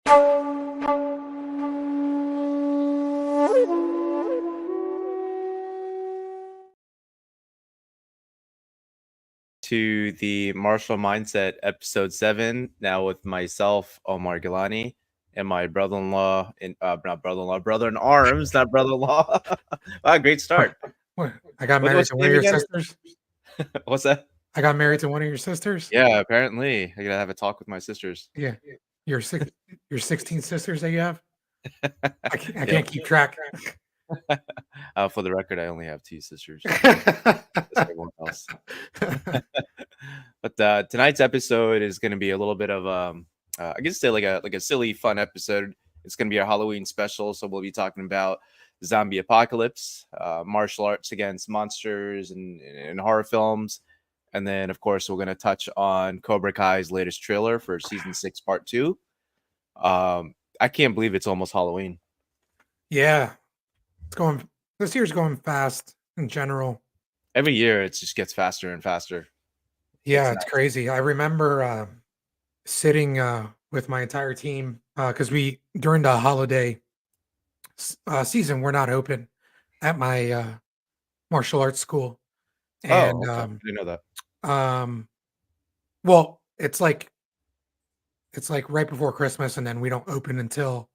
To the Martial Mindset episode 7, now with myself, Omar Gilani, and my brother-in-law, not brother-in-law, brother in arms, not brother-in-law. Wow, great start. What? I got What's married his to one of name your again? sisters. What's that? I got married to one of your sisters. Yeah, apparently I gotta have a talk with my sisters. Yeah, your 16 sisters that you have. I Yep. can't keep track. For the record, I only have 2 sisters. That's everyone else. But tonight's episode is going to be a little bit of I guess say like a silly fun episode. It's going to be a Halloween special, so we'll be talking about zombie apocalypse, martial arts against monsters and horror films, and then of course we're going to touch on Cobra Kai's latest trailer for season 6 part 2. I can't believe it's almost Halloween. Yeah, this year's going fast in general. Every year it just gets faster and faster. Yeah, it's crazy. I remember sitting with my entire team because we during the holiday season we're not open at my martial arts school, and Okay. I didn't know that. well, it's like right before Christmas, and then we don't open until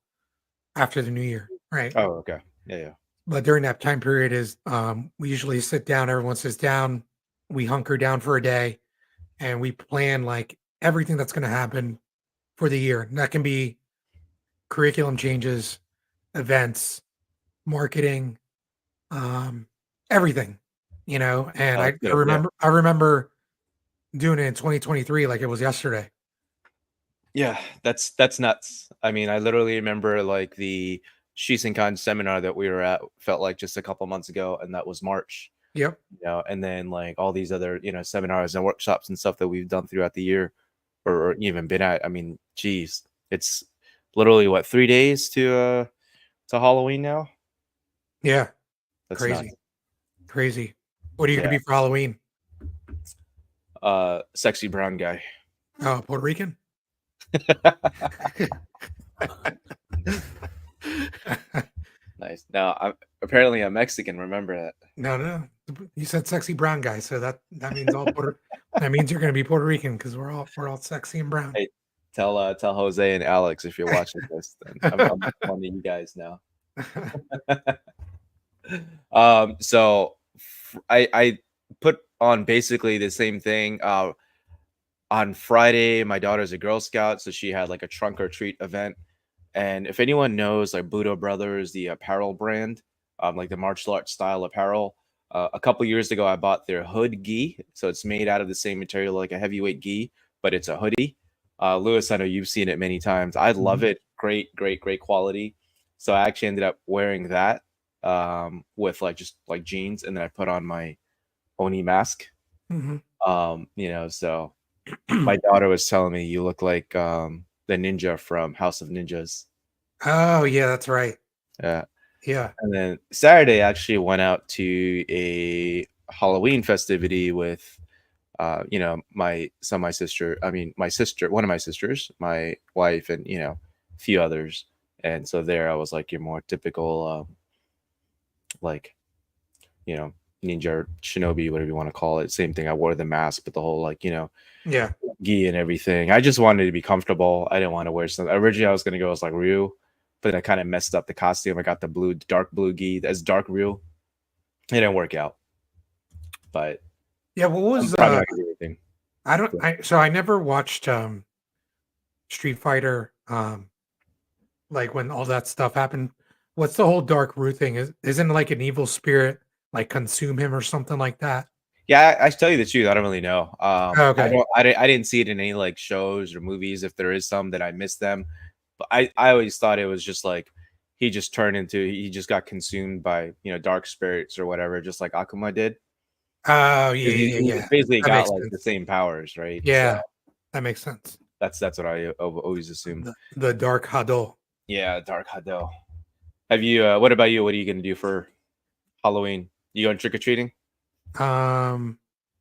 after the New Year, right? Oh, okay. Yeah. But during that time period is we usually sit down, everyone sits down, we hunker down for a day, and we plan like everything that's going to happen for the year. And that can be curriculum changes, events, marketing, everything, And I Yeah. remember doing it in 2023 like it was yesterday. Yeah, that's nuts. I mean, I literally remember like the Shisenkan seminar that we were at felt like just a couple months ago, and that was March. Yep. And then like all these other, seminars and workshops and stuff that we've done throughout the year or even been at. I mean, geez, it's literally what, 3 days to Halloween now? Yeah. That's Crazy. nuts. Crazy. What are you gonna be for Halloween? Sexy brown guy. Oh, Puerto Rican? Nice. Now, apparently I'm Mexican. Remember that? No. You said sexy brown guy, so that means that means you're going to be Puerto Rican because we're all sexy and brown. Hey, tell Jose and Alex if you're watching this. Then I'm one of you guys now. So I put on basically the same thing. On Friday, my daughter's a Girl Scout, so she had like a trunk or treat event. And if anyone knows like Budo Brothers, the apparel brand, like the martial arts style apparel, a couple years ago I bought their hood gi. So it's made out of the same material like a heavyweight gi, but it's a hoodie. Lewis, I know you've seen it many times. I love it. Great quality. So I actually ended up wearing that with just jeans, and then I put on my Oni mask. So my daughter was telling me you look like the ninja from House of Ninjas. Oh yeah, that's right. Yeah. And then Saturday I actually went out to a Halloween festivity with my sister, one of my sisters, my wife, and a few others. And so there I was like your more typical ninja, shinobi, whatever you want to call it. Same thing. I wore the mask, but the whole gi and everything. I just wanted to be comfortable. I didn't want to wear something. Originally I was gonna go as like Ryu, but then I kind of messed up the costume. I got the dark blue gi as dark Ryu. It didn't work out. But yeah, what was I never watched Street Fighter like when all that stuff happened. What's the whole dark Ryu thing? Isn't it like an evil spirit like consume him or something like that? Yeah, I tell you the truth, I don't really know. Okay. I didn't see it in any like shows or movies. If there is some, that I missed them. But I always thought it was just like he just got consumed by dark spirits or whatever, just like Akuma did. Oh He basically got like the same powers, right? Yeah, so that makes sense. That's what I always assumed. The dark Hado. Yeah, dark Hado. Have you? What about you? What are you gonna do for Halloween? You going trick or treating? I'm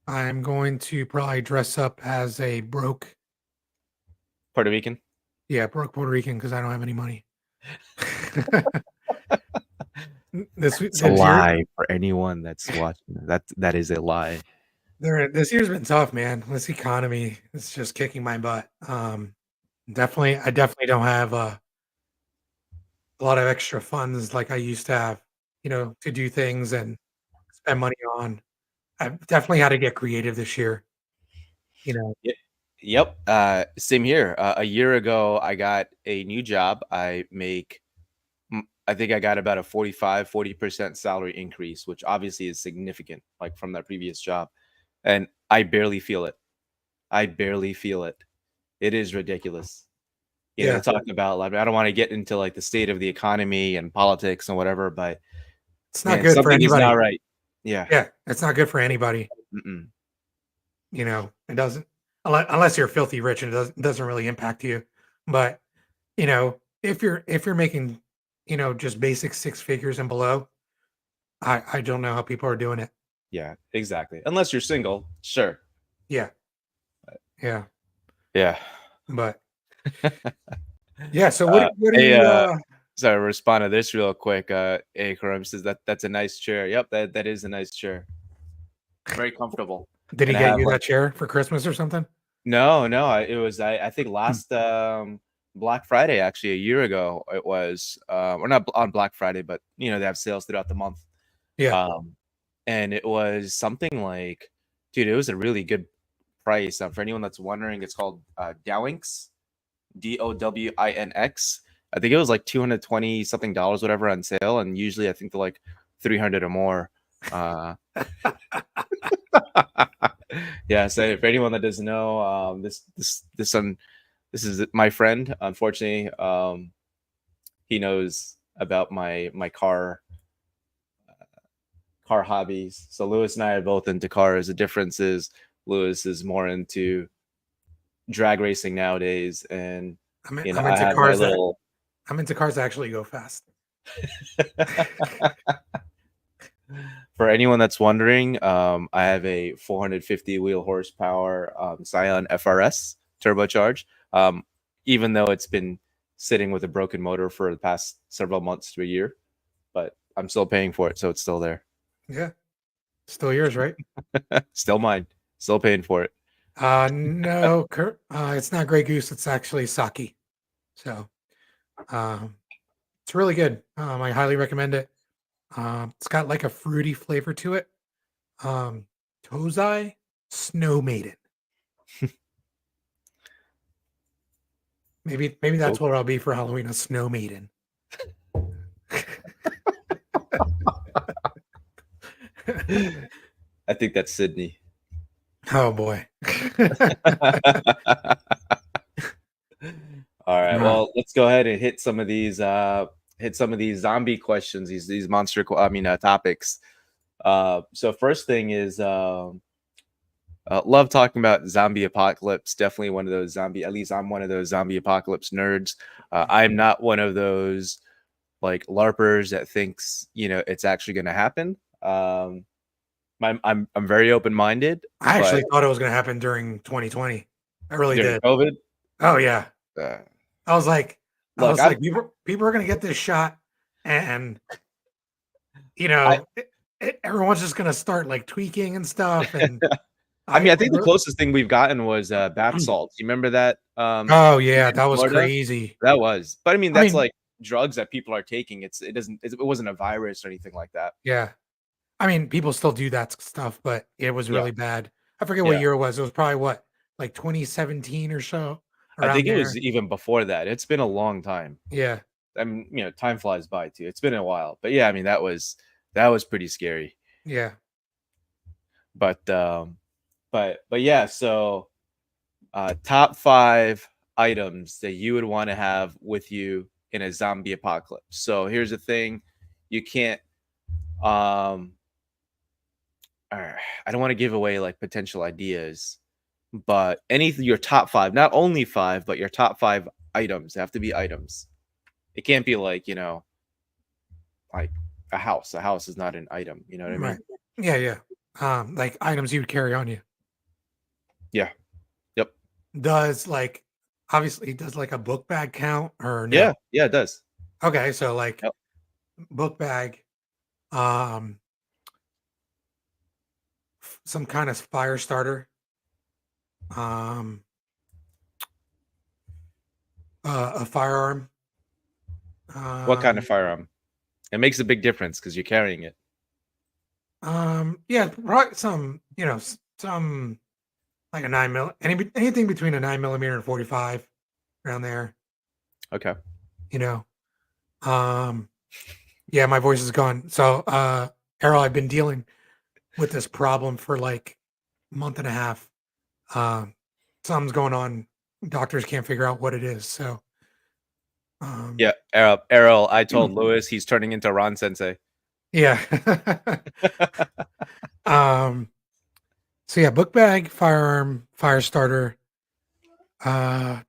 going to probably dress up as a broke Puerto Rican. Yeah, broke Puerto Rican because I don't have any money. It's a This year, lie for anyone that's watching. That is a lie. this year's been tough, man. This economy is just kicking my butt. I definitely don't have a lot of extra funds like I used to have, to do things and spend money on. I've definitely had to get creative this year, you know. Ye Yep, same here. A year ago, I got a new job. I think I got about a 40% salary increase, which obviously is significant, like, from that previous job, and I barely feel it. I barely feel it. It is ridiculous. Yeah, Talking about, like, I don't wanna get into, like, the state of the economy and politics and whatever, but, it's not man, good for something is not anybody. right. Yeah. Yeah, it's not good for anybody. Mm-mm. It doesn't, unless you're filthy rich and it doesn't really impact you. But if you're making, just basic six figures and below, I don't know how people are doing it. Yeah, exactly. Unless you're single, sure. Yeah, yeah. Yeah. But yeah, so what do Hey, you sorry, respond to this real quick. Akram says that's a nice chair. Yep, that is a nice chair. Very comfortable. did he And I get have you like that chair for Christmas or something? no, no, it was I think Hmm. last Black Friday actually a year ago it was or not on Black Friday, but they have sales throughout the month. Yeah. Um and it was something like dude, it was a really good price. For anyone that's wondering, it's called Dowinx. Dowinx. I think it was like 220 something dollars, whatever, on sale, and usually I think they're like 300 or more. Uh, yeah. So for anyone that doesn't know, this is my friend. Unfortunately, he knows about my car hobbies. So Lewis and I are both into cars. The difference is Lewis is more into drag racing nowadays, and I'm I into have my cars that little I'm into cars that actually go fast. For anyone that's wondering, I have a 450 wheel horsepower Scion FRS turbocharged. Even though it's been sitting with a broken motor for the past several months to a year, but I'm still paying for it, so it's still there. Yeah, still yours, right? Still mine. Still paying for it. No, it's not Grey Goose. It's actually Saki. So, um, it's really good. I highly recommend it. It's got like a fruity flavor to it. Um, Tozai Snow Maiden. Maybe that's Oh, what I'll be for Halloween, a Snow Maiden. I think that's Sydney. Oh boy. All right. Uh, Well, let's go ahead and hit some of these zombie questions, these topics. So first thing is love talking about zombie apocalypse. Definitely one of those zombie. At least I'm one of those zombie apocalypse nerds. I'm not one of those like larpers that thinks it's actually going to happen. I'm very open minded, I but actually thought it was going to happen during 2020. I really during did. COVID, Oh yeah. uh, I was like, look, I'm people are going to get this shot, and I everyone's just going to start like tweaking and stuff. And I I, mean I I think the re- closest thing we've gotten was bath salts. You remember that oh yeah, in that was Florida? crazy. That was, but I mean I that's mean, like drugs that people are taking. It wasn't a virus or anything like that. yeah. I mean, people still do that stuff, but it was Yeah, really bad. I forget what yeah. year it was. It was probably what, like 2017 or so, I around think it was there. even before that. It's been a long time. Yeah, I mean, time flies by too. It's been a while, but yeah, I mean that was pretty scary. yeah. But but yeah, so top 5 items that you would want to have with you in a zombie apocalypse. So here's the thing, you can't um I don't want to give away like potential ideas, but your top 5, not only 5, but your top 5 items have to be items. It can't be like, like a house. A house is not an item, you know what I Right. mean? Yeah, yeah. Like items you would carry on you. Yeah. Yep. Does like obviously, does like a book bag count or Yeah, no? yeah, it does. Okay, so like Yep. book bag, um, some kind of fire starter, um, a firearm, What kind of um, firearm? It makes a big difference because you're carrying it. yeah, probably some, some like a anything between a 9 millimeter and 45 around there, Okay. you know. Um, yeah, my voice is gone. So, Errol, I've been dealing with this problem for like a month and a half. Um, Something's going on. Doctors can't figure out what it is. So, um, Yeah, Errol, I told Lewis he's turning into Ron Sensei. yeah. um, so yeah, book bag, firearm, fire starter. Uh,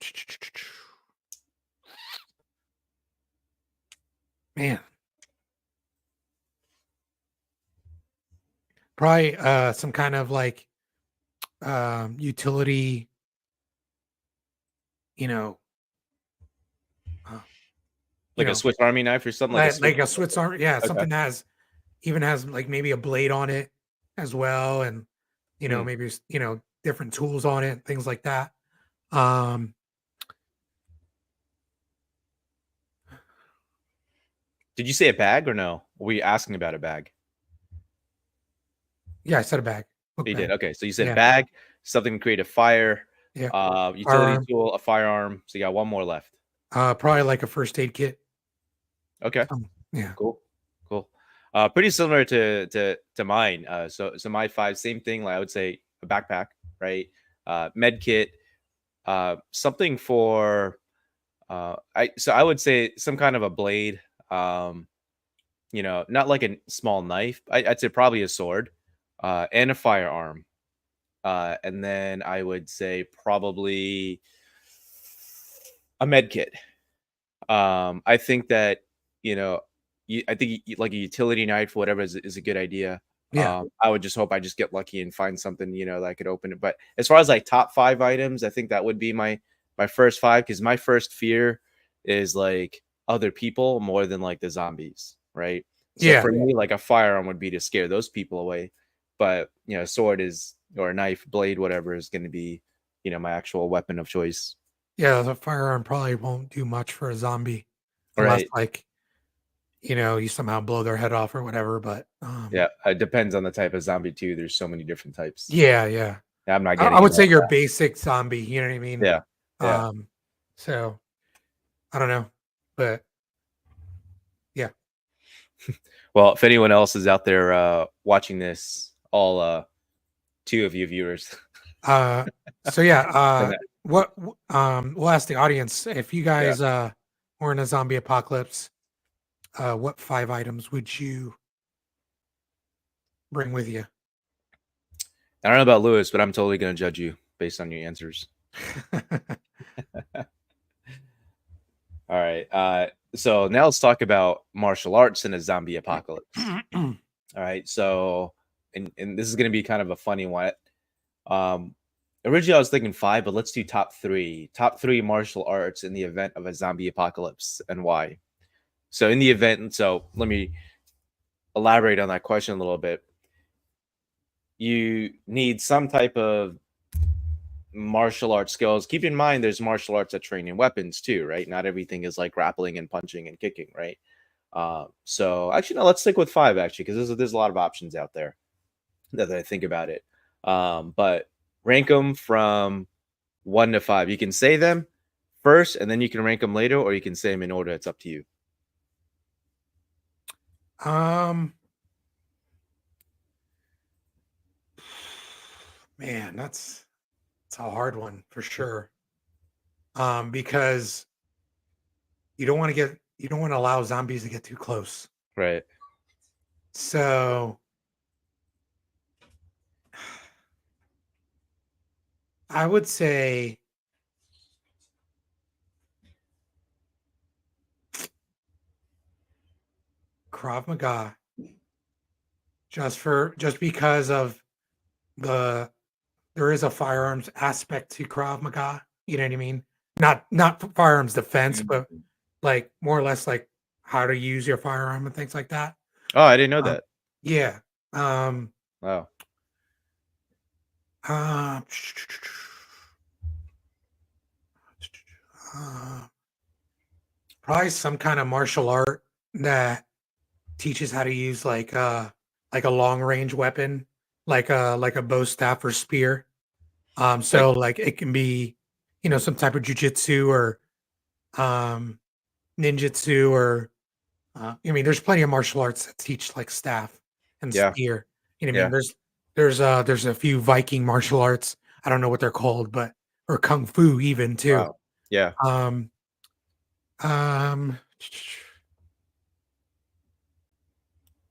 man, probably some kind of like utility, you know, uh, you Like a know, Swiss Army knife or something, like a Swiss. like a Swiss Army, yeah, Okay. something that has like maybe a blade on it as well, and Hmm. maybe different tools on it, things like that. Um, Did you say a bag or no? Were we asking about a bag? yeah, I said a bag, book You did. bag. Okay, so you said Yeah, bag, something to create a fire, yeah, utility firearm. tool, a firearm. So you got one more left. Probably like a first aid kit. Okay. Yeah, Cool, cool. Pretty similar to mine. So my five, same thing. Like I would say a backpack, right? Med kit, something for I would say some kind of a blade. Um, not like a small knife. I'd say probably a sword, and a firearm. And then I would say probably a med kit. I think that you know, I think like a utility knife, whatever, is a good idea. yeah, I would just hope I just get lucky and find something that I could open it. But as far as like top five items, I think that would be my first five because my first fear is like other people more than like the zombies, right? So yeah, for me, like a firearm would be to scare those people away, but a sword is or a knife, blade, whatever is going to be my actual weapon of choice, yeah. The firearm probably won't do much for a zombie unless right? like you somehow blow their head off or whatever. But Yeah, it depends on the type of zombie too. There's so many different types. yeah, yeah. I'm not I getting would into say all your that. basic zombie. You know what I mean? Yeah, yeah. Um, so I don't know, but yeah. Well, if anyone else is out there watching this, all two of you viewers, Uh, so yeah. and We'll ask the audience if you yeah, guys were in a zombie apocalypse. What 5 items would you bring with you? I don't know about Lewis, but I'm totally going to judge you based on your answers. All right. So now let's talk about martial arts in a zombie apocalypse. All right. So, and this is going to be kind of a funny one. Um, Originally, I was thinking five, but let's do top three. Top three martial arts in the event of a zombie apocalypse and why. So, in the event, so let me elaborate on that question a little bit. You need some type of martial arts skills. Keep in mind, there's martial arts that train in weapons too, right? Not everything is like grappling and punching and kicking, right? So, actually, no, let's stick with five actually, because there's a lot of options out there that I think about it. But rank them from one to five. You can say them first, and then you can rank them later, or you can say them in order. It's up to you. um, man, that's a hard one for sure. Because you don't want to allow zombies to get too close. Right. So I would say Krav Maga, just because of the there is a firearms aspect to Krav Maga. You know what I mean? not firearms defense, but Mm. like more or less like how to use your firearm and things like that. Oh, I didn't know Um, that. yeah. Um, Wow. uh, uh, Probably some kind of martial art that teaches how to use like a long range weapon, like a bow staff or spear. Like, So like it can be, some type of jujitsu or um ninjutsu or I mean, there's plenty of martial arts that teach like staff and yeah, spear. You know what I mean? yeah. There's a few Viking martial arts. I don't know what they're called, but or kung fu even too. Wow. Yeah. Um um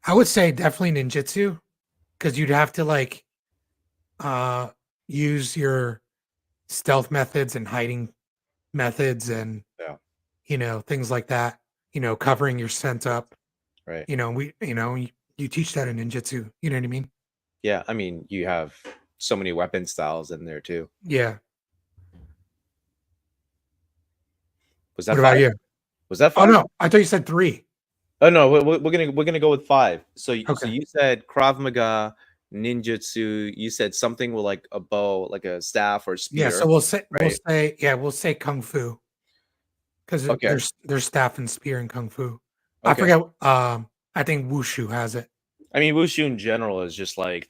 I would say definitely ninjutsu because you'd have to like uh use your stealth methods and hiding methods and Yeah. things like that, covering your scent up. Right. You teach that in ninjutsu, you know what I mean? Yeah. I mean, you have so many weapon styles in there too. Yeah. Was that What about five? you? Was that Oh, five? no, I thought you said 3. Oh no, we're gonna go with five. So Okay. you said Krav Maga, ninjutsu. You said something with like a bow, like a staff or Yeah, so spear, we'll right? say yeah, we'll say kung fu because Okay. there's staff and spear in kung fu. I Okay. forget, I think wushu has it. I mean, wushu in general is just like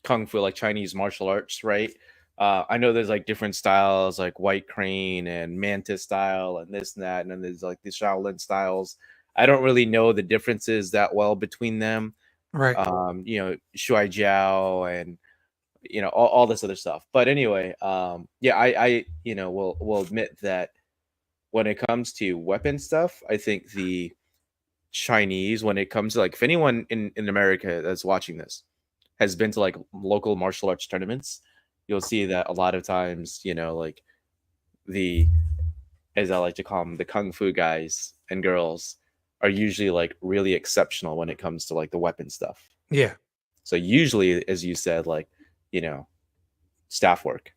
kung fu, like Chinese martial arts, right? I know there's like different styles, like white crane and mantis style, and this and that, and then there's like the Shaolin styles. I don't really know the differences that well between them. Right. Shuai Jiao and all this other stuff. But anyway, yeah, I will admit that when it comes to weapon stuff, I think the Chinese, when it comes to like, if anyone in America that's watching this has been to like local martial arts tournaments, you'll see that a lot of times, like the, as I like to call them, the kung fu guys and girls are usually like really exceptional when it comes to like the weapon stuff. Yeah. So usually, as you said, like, you know, staff work.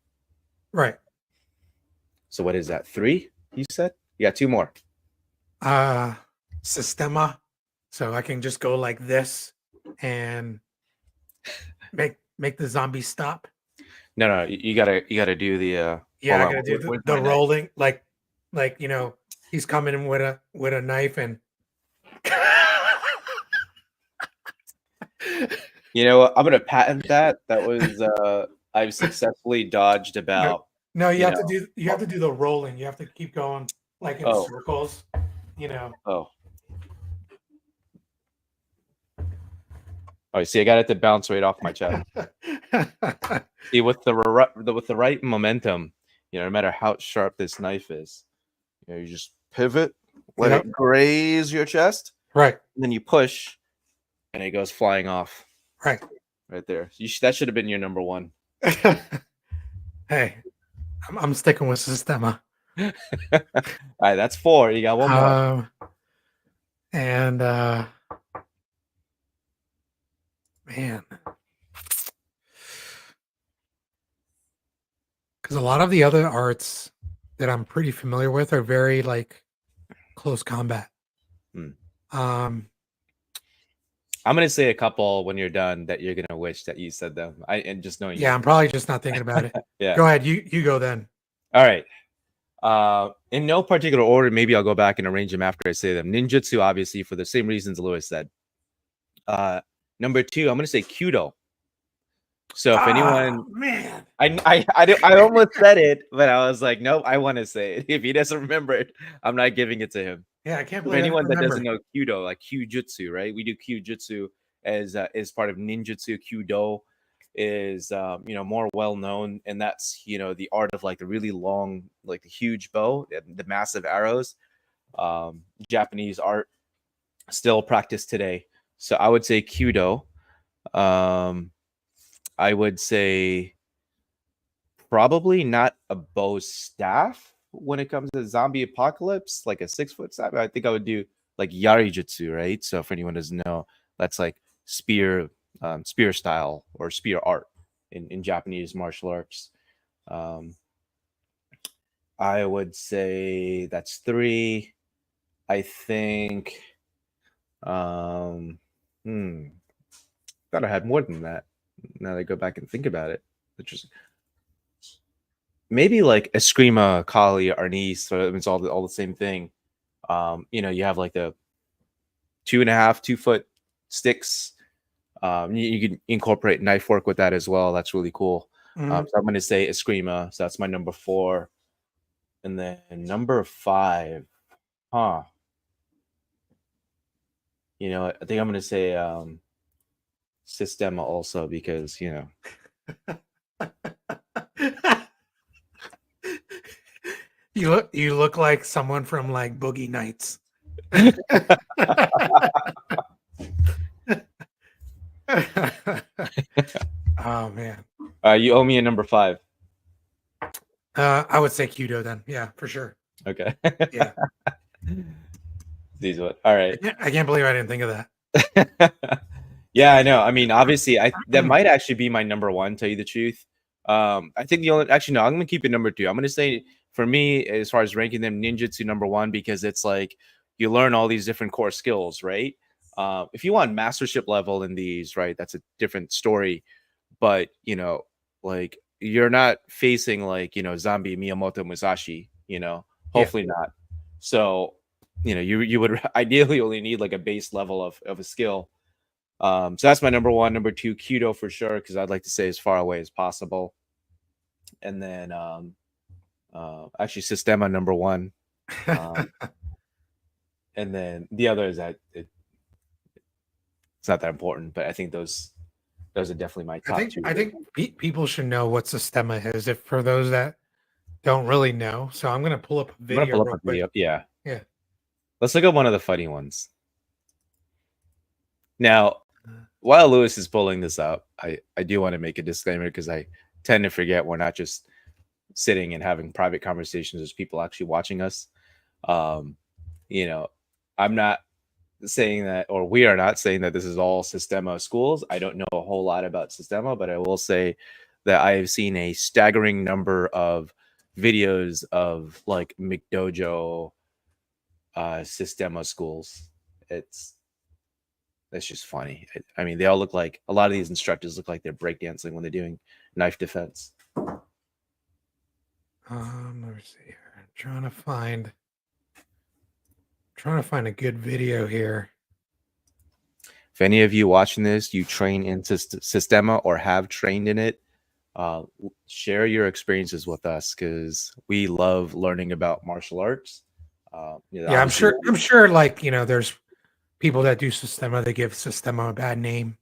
Right. So what is that? Three? You said? You got two more. Uh Sistema. So I can just go like this and make the zombie stop. No, no, you gotta do the Yeah, hold I on, gotta do where's the my knife? rolling, like he's coming in with a knife and You know what? I'm gonna patent that. That was I've successfully dodged no, about, no, you know, you have to do the rolling. You have to keep going like in oh, circles, you know. oh. Oh, see, I got it to bounce right off my chest. See, with the right momentum, no matter how sharp this knife is, you just pivot, let Yep. it graze your chest, Right. and then you push, and it goes flying off Right. right there. That should have been your number one. Hey, I'm sticking with Sistema. All right, that's four. You got one more. Um, and man, because a lot of the other arts that I'm pretty familiar with are very like close combat. Hmm. Um, I'm gonna say a couple when you're done that you're gonna wish that you said them. And just knowing yeah, you. I'm probably just not thinking about it. Yeah. Go ahead, you go then. All right. In no particular order, maybe I'll go back and arrange them after I say them. Ninjutsu, obviously, for the same reasons Lewis said. Uh, Number two, I'm gonna say Kudo. So if Ah, anyone, man. I almost said it, but I was like, nope, I want to say it. If he doesn't remember it, I'm not giving it to him. Yeah, I can't For believe I didn't anyone that doesn't remember. know Kudo, like Kyujutsu, right? We do Kyujutsu as part of ninjutsu. Kyudo is more well known, and that's the art of like the really long, like the huge bow, and the massive arrows. Japanese art still practiced today. So I would say Kyudo. Um, I would say probably not a bow staff when it comes to zombie apocalypse, like a 6 foot staff. I think I would do like Yarijutsu, right? So if anyone doesn't know, that's like spear style or spear art in Japanese martial arts. Um, I would say that's three. I think, um, hmm, thought I had more than that. Now that I go back and think about it, which is maybe like Eskrima, Kali, Arnis. So it's all the same thing. You have like the 2.5, 2 foot sticks. You can incorporate knife work with that as well. That's really cool. Mhm. So I'm going to say Eskrima. So that's my number four. And then number five, huh? I think I'm going to say Sistema also because, You look like someone from like Boogie Nights. Oh man. you owe me a number five. I would say Kudo then. Yeah, for sure. Okay. Yeah. These what? All right. I can't believe I didn't think of that. Yeah, I know. I mean, obviously, that might actually be my number one. Tell you the truth, I think the only actually no, I'm gonna keep it number two. I'm gonna say for me, as far as ranking them, ninjutsu number one because it's like you learn all these different core skills, right? If you want mastership level in these, right, that's a different story. But like you're not facing like zombie Miyamoto Musashi. Yeah. Hopefully not. So you would ideally only need like a base level of a skill. So that's my number one. Number two, Kudo for sure, because I'd like to stay as far away as possible. And then actually Sistema number one. Um, and then the other is that it's not that important, but I think those are definitely my I top think two. I think people should know what Sistema is, if for those that don't really know. So I'm gonna pull up a I'm gonna video pull up real a quick. video. Yeah. Yeah. Let's look at one of the funny ones. Now, while Lewis is pulling this up, I do want to make a disclaimer because I tend to forget we're not just sitting and having private conversations. There's people actually watching us. Um, you know, I'm not saying that, or we are not saying that this is all Sistema schools. I don't know a whole lot about Sistema, but I will say that I have seen a staggering number of videos of like McDojo Sistema schools. It's just funny. I mean, they all look like a lot of these instructors look like they're breakdancing when they're doing knife defense. Let me see here. I'm trying to find a good video here. If any of you watching this, you train in Sistema or have trained in it, share your experiences with us because we love learning about martial arts. Yeah, I'm Obviously, sure. I'm sure. Like there's people that do Sistema. They give Sistema a bad name.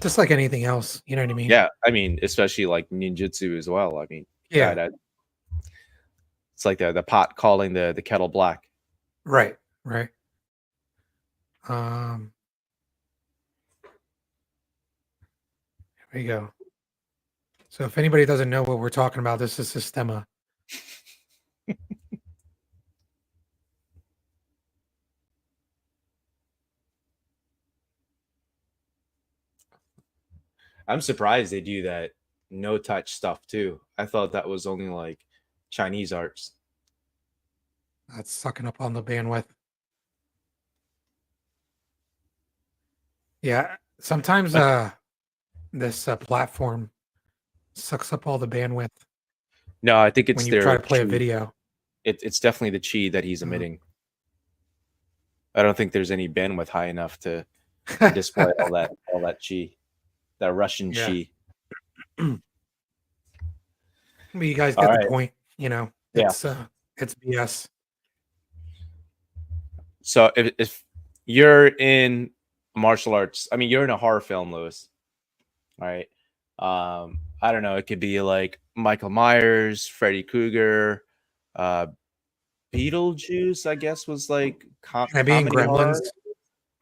Just like anything else. You know what I mean? yeah. I mean, especially like ninjutsu as well. I mean, Yeah. it's like the pot calling the kettle black. Right. Right. Um. There you go. So if anybody doesn't know what we're talking about, this is Sistema. I'm surprised they do that no touch stuff too. I thought that was only like Chinese arts. That's sucking up on the bandwidth. Yeah. Sometimes this platform sucks up all the bandwidth No, I think when it's you try their to play a chi. video. It's definitely the chi that he's Uh, emitting. I don't think there's any bandwidth high enough to display all that chi, that Russian yeah. chi. But you guys All get the right. point. Yeah. It's BS. So if you're in martial arts, I mean, you're in a horror film, Lewis. All right. I don't know. It could be like Michael Myers, Freddy Krueger, uh, Beetlejuice. I guess was like Can I be in comedy Gremlins? horror.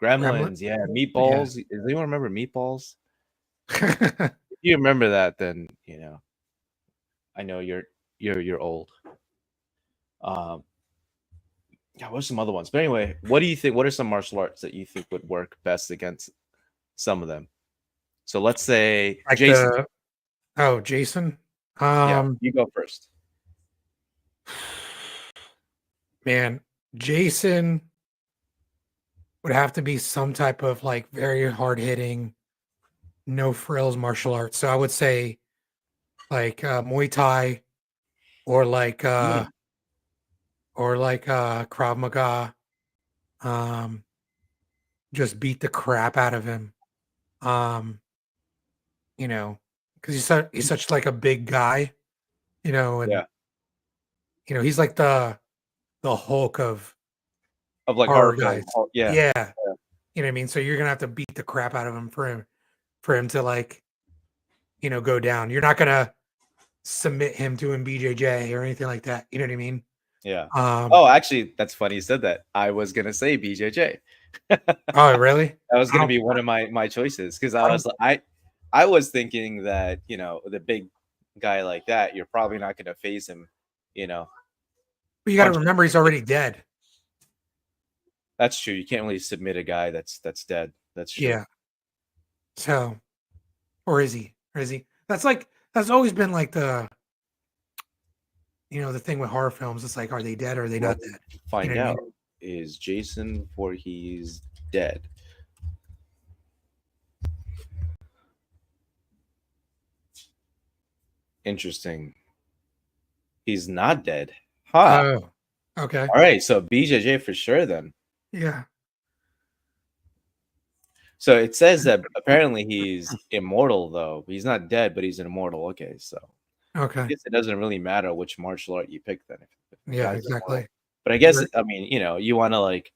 Gremlin? Gremlins, yeah. Yeah. Meatballs. Does anyone remember Meatballs? If you remember that, then I know you're old. Um, yeah, what's some other ones? But anyway, what do you think? What are some martial arts that you think would work best against some of them? So let's say Like Jason. Jason. Yeah, Um, you go first. Man, Jason would have to be some type of like very hard hitting, no frills martial arts. So I would say like Muay Thai or Hmm. Krav Maga. Um, just beat the crap out of him. Um, you know, because he's such like a big guy, and Yeah, he's like the Hulk of of like horror horror film. guys. Yeah, Yeah, yeah, you know what I mean. So you're gonna have to beat the crap out of him for him to like go down. You're not gonna submit him to him BJJ or anything like that. You know what I mean? yeah. Um, Oh, actually, that's funny you said that. I was gonna say BJJ. oh really? That was I gonna don't, be one of my choices because I don't. I was thinking that the big guy like that, you're probably not gonna face him, you know, But you got to punch. remember he's already dead. That's true. You can't really submit a guy that's dead. That's true. Yeah. So, or is he? Or is he? That's always been like the thing with horror films. It's like, are they dead or are they not Let's dead? You know find what I out. mean? Is Jason Voorhees dead? Interesting. He's not dead. Huh. Oh, okay. All right. So BJJ for sure then. Yeah. So it says that apparently he's immortal though. He's not dead, but he's immortal. Okay, so I Okay. guess it doesn't really matter which martial art you pick then if the Yeah, guy's immortal. exactly. But I guess You're I mean, you want to like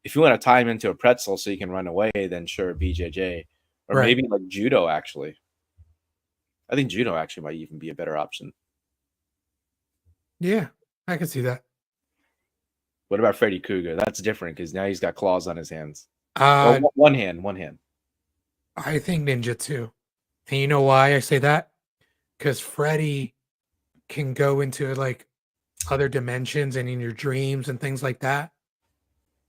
if you want to tie him into a pretzel so you can run away, then sure BJJ or right. maybe like judo actually. I think judo actually might even be a better option. Yeah, I can see that. What about Freddy Krueger? That's different because now he's got claws on his hands. Or Uh, one hand, one hand. I think ninjutsu. And you know why I say that? Because Freddy can go into like other dimensions and in your dreams and things like that.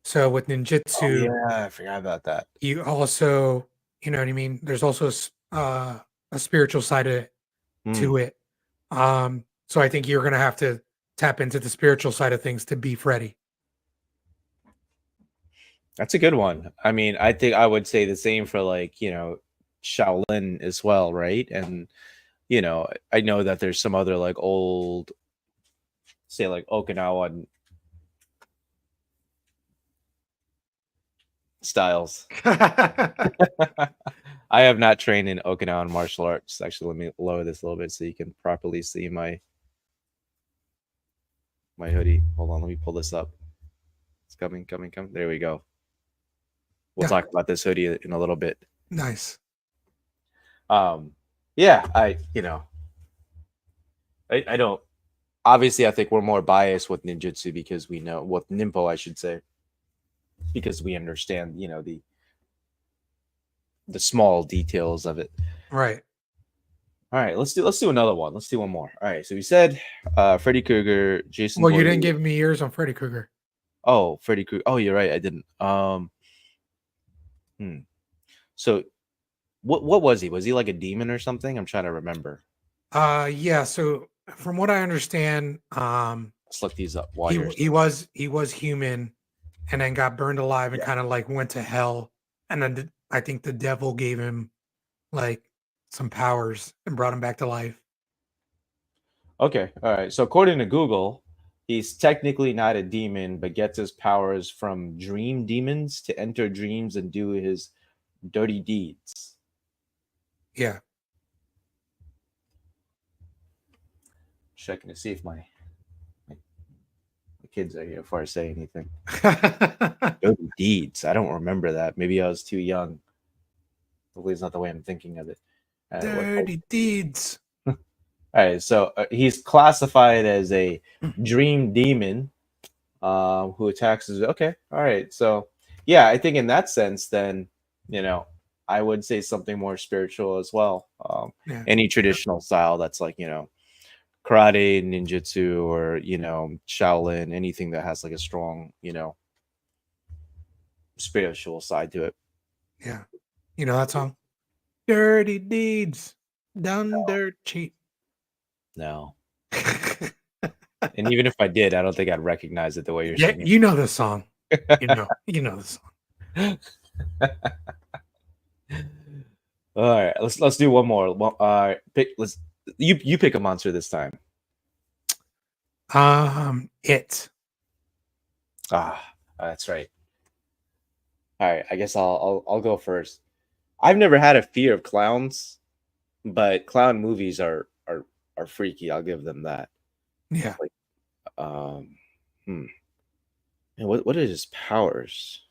So with Oh ninjutsu, yeah, I forgot about that. you also, you know what I mean? There's also a spiritual side Hmm. to it. So I think you're gonna have to tap into the spiritual side of things to be Freddy. That's a good one. I mean, I think I would say the same for like, Shaolin as well, right? And I know that there's some other like old, say like Okinawan styles. I have not trained in Okinawan martial arts. Actually, let me lower this a little bit so you can properly see my hoodie. Hold on, let me pull this up. It's coming, coming, coming. There we go. We'll Yeah, talk about this hoodie in a little bit. nice. Um, yeah, I don't obviously I think we're more biased with ninjutsu because we know with nimpo I should say because we understand the small details of it. Right. All right, let's do another one. Let's do one more. All right, so we said Freddy Krueger, Jason Well, you didn't Voorhees. give me yours on Freddy Krueger. Oh, Freddy Krueger. Oh, you're right. I didn't. Hmm. So what was he? Was he like a demon or something? I'm trying to remember. Yeah. So from what I understand, Let's look these up while you're. he was human, and then got burned alive and Yeah. kind of like went to hell, and then I think the devil gave him like some powers and brought him back to life. Okay. All right. So according to Google, he's technically not a demon, but gets his powers from dream demons to enter dreams and do his dirty deeds. Yeah. Checking to see if my kids are here before I say anything. Dirty deeds. I don't remember that. Maybe I was too young. Hopefully, it's not the way I'm thinking of it. All Dirty deeds. right. So he's classified as a dream demon who attacks his. Okay. All right. So yeah, I think in that sense, then you know, I would say something more spiritual as well. Yeah. Any traditional style that's like karate, ninjutsu, or Shaolin, anything that has like a strong spiritual side to it. Yeah. You know that song? Dirty deeds done dirt cheap. No. And even if I did, I don't think I'd recognize it the way you're Yeah, singing. you know the song. You know the song. All right, let's do one more. Pick let's you pick a monster this time. It. Ah, that's right. All right, I guess I'll go first. I've never had a fear of clowns, but clown movies are freaky. I'll give them that. Yeah. Like, um, hmm. And what is his powers?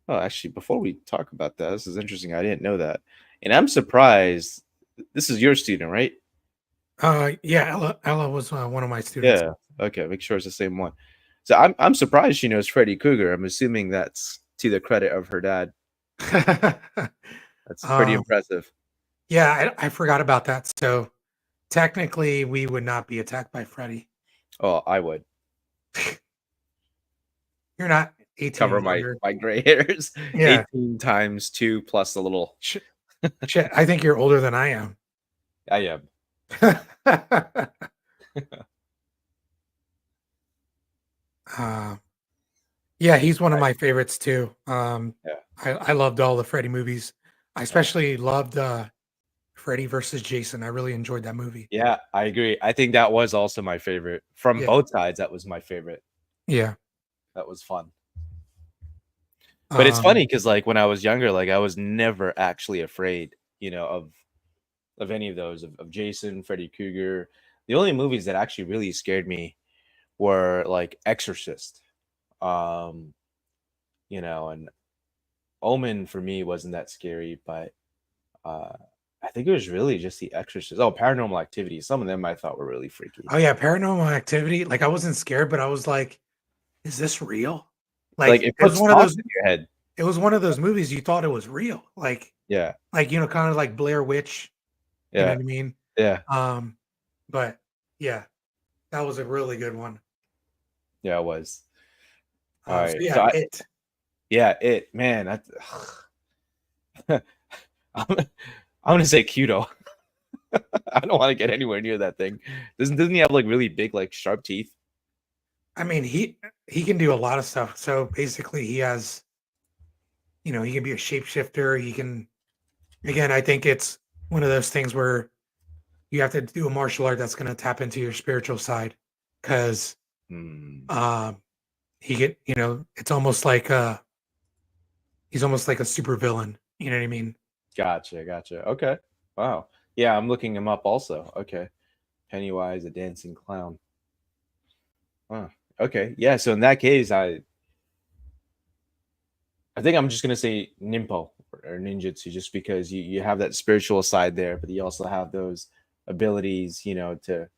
Oh, actually, before we talk about that, this is interesting. I didn't know that, and I'm surprised. This is your student, right? Yeah, Ella was one of my students. Yeah. Okay. Make sure it's the same one. So I'm surprised she knows Freddy Krueger. I'm assuming that's to the credit of her dad. That's pretty um, impressive. yeah, I forgot about that. So technically, we would not be attacked by Freddy. Oh, I would You're not 18 cover and my under. my gray hairs. Yeah. 18 times 2 plus a little. Shit, shit, I think you're older than I am. I am. uh, yeah, he's one of I, my favorites too. yeah. I loved all the Freddy movies. I Yeah. especially loved Freddy versus Jason. I really enjoyed that movie. Yeah, I agree. I think that was also my favorite. From Yeah, both sides, that was my favorite. yeah. That was fun. But it's Um, funny because like when I was younger, like I was never actually afraid, of any of those of Jason, Freddy Krueger. The only movies that actually really scared me were like Exorcist. Um, and Omen for me wasn't that scary, but uh I think it was really just the Exorcist. Oh, Paranormal Activity. Some of them I thought were really freaky. oh yeah, Paranormal Activity. Like I wasn't scared, but I was like, "Is this real?" Like Like it it was puts one of thoughts those. in your head. It was one of those movies you thought it was real. Yeah, Kind of like Blair Witch. You know yeah, what I mean? yeah, Um, but yeah, that was a really good one. yeah. It was. All So right. yeah, So it. it man. I'm, I'm gonna say Kudo. I don't want to get anywhere near that thing. Doesn't he have like really big, like sharp teeth? I mean, he can do a lot of stuff. So basically, he has, he can be a shapeshifter. He can, again, I think it's one of those things where you have to do a martial art that's going to tap into your spiritual side, because Hmm. um, he get, it's almost like he's almost like a super villain. You know what I mean? Gotcha, gotcha. Okay. Wow. Yeah, I'm looking him up also. Okay. Pennywise, a dancing clown. Huh. Okay. Yeah. So in that case, I think I'm just gonna say Nimpo or ninjutsu, just because you have that spiritual side there, but you also have those abilities, to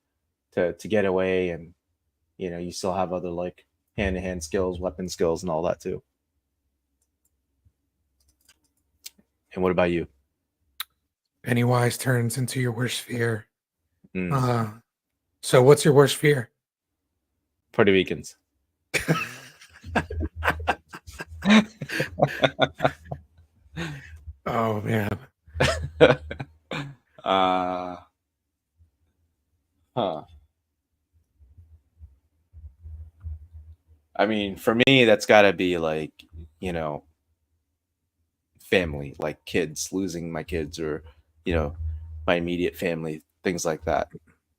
get away, and you still have other like hand to hand skills, weapon skills, and all that too. And what about you? Pennywise turns into your worst fear. Mm, Uh, so what's your worst fear? Puerto Ricans. Oh man. uh, huh. I mean, for me, that's got to be like, you know, family, like kids, losing my kids, or, you know, my immediate family, things like that.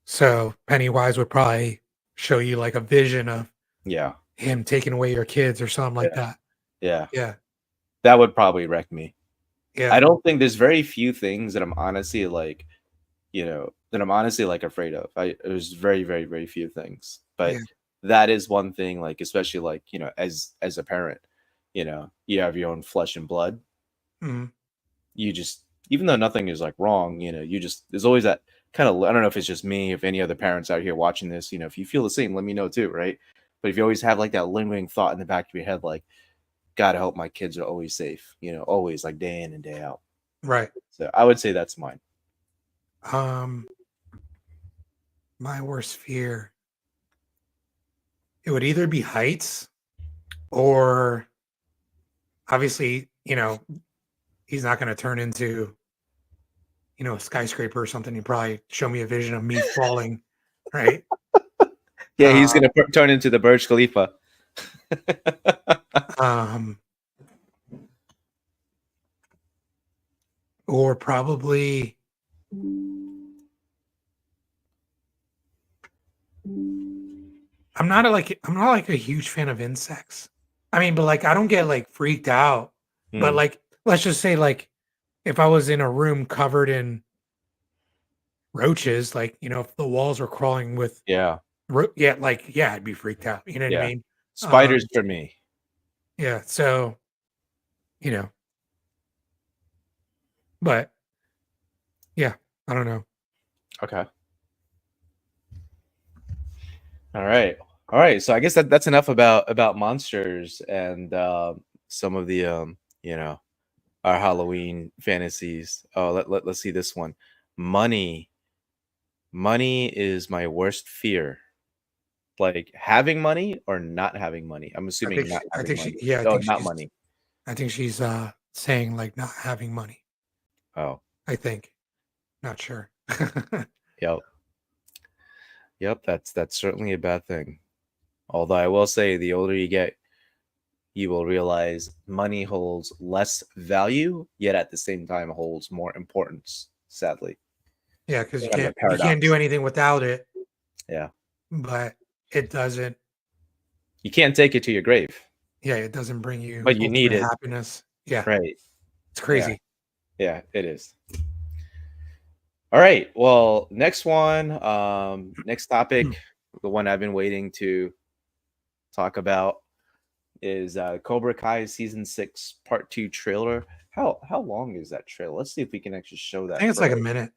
So Pennywise would probably show you like a vision of Yeah. him taking away your kids or something like Yeah. that. Yeah. Yeah. That would probably wreck me. I Yeah. don't think there's very few things that I'm honestly like, that I'm honestly like afraid of. There's very, very, very few things. Yeah. But that is one thing, like, especially like, as a parent, you have your own flesh and blood. Mhm. You just, even though nothing is like wrong, you just, there's always that kind of, I don't know if it's just me, if any other parents out here watching this, if you feel the same, let me know too, right? But if you always have like that lingering thought in the back of your head, like, gotta hope my kids are always safe, always, like, day in and day out. Right. So I would say that's mine. Um, my worst fear. It would either be heights or obviously, he's not going to turn into, a skyscraper or something. He'd probably show me a vision of me falling right? Yeah, he's Uh, gonna turn into the Burj Khalifa. um, or probably I'm not like a huge fan of insects. I mean, but like I don't get like freaked out. But Hmm. like let's just say like if I was in a room covered in roaches, like if the walls are crawling with Yeah, yeah, like yeah, I'd be freaked out. You know what I yeah. mean? Spiders for me. Yeah. So you know, but yeah, I don't know. Okay. All right. All right. So I guess that's enough about monsters and some of the our Halloween fantasies. Oh, let's see this one. Money. Money is my worst fear. Like having money or not having money. I'm assuming not I having think she, money. yeah, Oh, not money. I think she's saying like not having money. Oh, I think, not sure. yep. Yep, that's certainly a bad thing. Although I will say the older you get, you will realize money holds less value, yet at the same time holds more importance, sadly. Yeah, because It's kind of a you can't do paradox. anything without it, Yeah. but it doesn't. You can't take it to your grave, Yeah, it doesn't bring you but you need ultimate it. happiness. Yeah, Right. it's Yeah. crazy. Yeah, it is. All right. Well, next one, next Hmm. topic, the one I've been waiting to talk about is Cobra Kai season 6 part 2 trailer. How long is that trailer? Let's see if we can actually show I that think it's like a first. minute.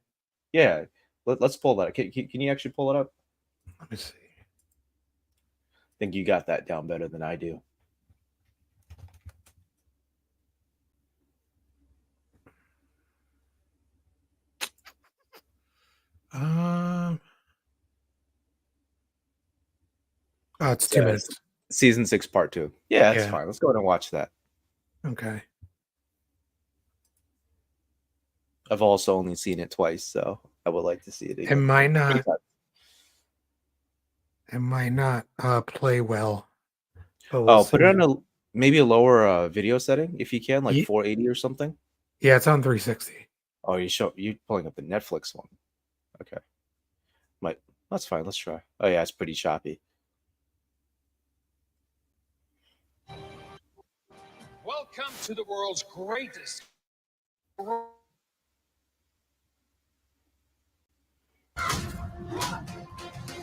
Yeah. Let's pull that. Can you actually pull it up? Let me see. Think you got that down better than I do. Um, oh, it's 2 minutes. Season 6 part 2. Yeah, that's Yeah. fine. Let's go ahead and watch that. Okay. I've also only seen it twice, so I would like to see it It again. might Three not. times. It might not play well, but we'll Oh, put it see. on a maybe a lower video setting if you can, like Ye- 480 or something. Yeah, it's on 360. Oh, you pulling up the Netflix one. Okay. Might that's fine. Let's try. Oh yeah, it's pretty choppy. Welcome to the world's greatest.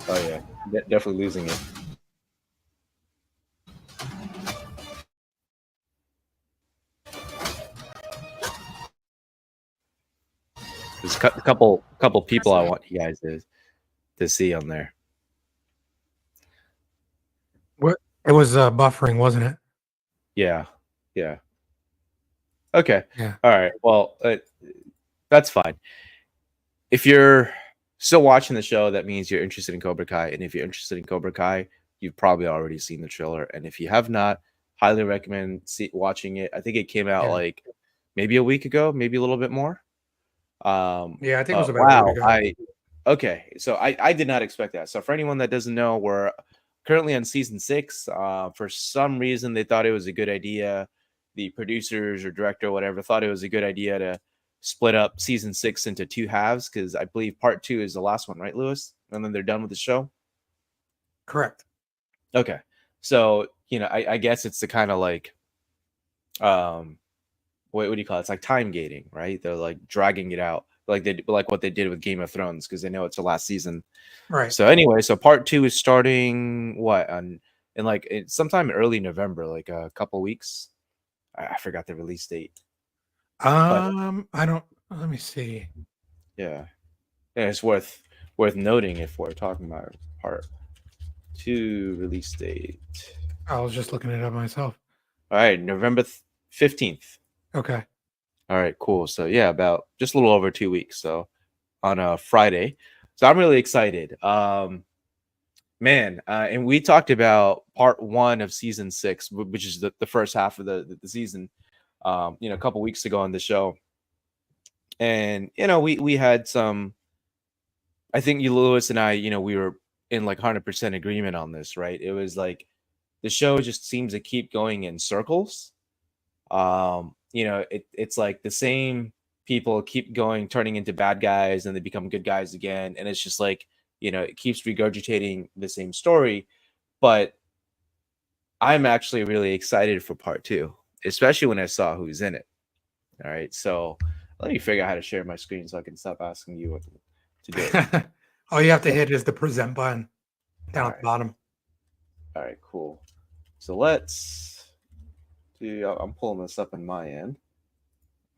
Oh yeah, definitely losing it. There's a couple people I want you guys to see on there. What? It was buffering, wasn't it? Yeah, yeah. Okay. Yeah. All right. Well, that's fine. If you're still watching the show, that means you're interested in Cobra Kai, and if you're interested in Cobra Kai, you've probably already seen the trailer. And if you have not, highly recommend watching it. I think it came out Yeah. like maybe a week ago, maybe a little bit more. Yeah, I think it was about a week Wow. ago. Okay. So I did not expect that. So for anyone that doesn't know, we're currently on season 6. For some reason, they thought it was a good idea. The producers or director, or whatever, thought it was a good idea to split up season 6 into 2 halves because I believe part 2 is the last one, right, Lewis? And then they're done with the show. Correct. Okay. So, I guess it's the kind of like um what do you call it? It's like time gating, right? They're like dragging it out, like what they did with Game of Thrones because they know it's the last season. Right. So anyway, so part 2 is starting what on in like sometime in early November, like a couple weeks. I forgot the release date, but I don't. Let me see. yeah, and it's worth noting if we're talking about part 2 release date. I was just looking it up myself. All right, November 15th. Okay. All right, cool. So yeah, about just a little over 2 weeks. So on a Friday. So I'm really excited. Man, and we talked about part 1 of season 6, which is the first half of the season, a couple weeks ago on the show. And we had some. I think you, Lewis, and I, we were in like 100% agreement on this, right? It was like the show just seems to keep going in circles. It's like the same people keep going, turning into bad guys, and they become good guys again, and it's just like, it keeps regurgitating the same story. But I'm actually really excited for part two, especially when I saw who's in it. All right, so let me figure out how to share my screen so I can stop asking you what to do it. All you have to hit is the present button All down at right, the bottom. all right, cool. So let's do. I'm pulling this up on my end.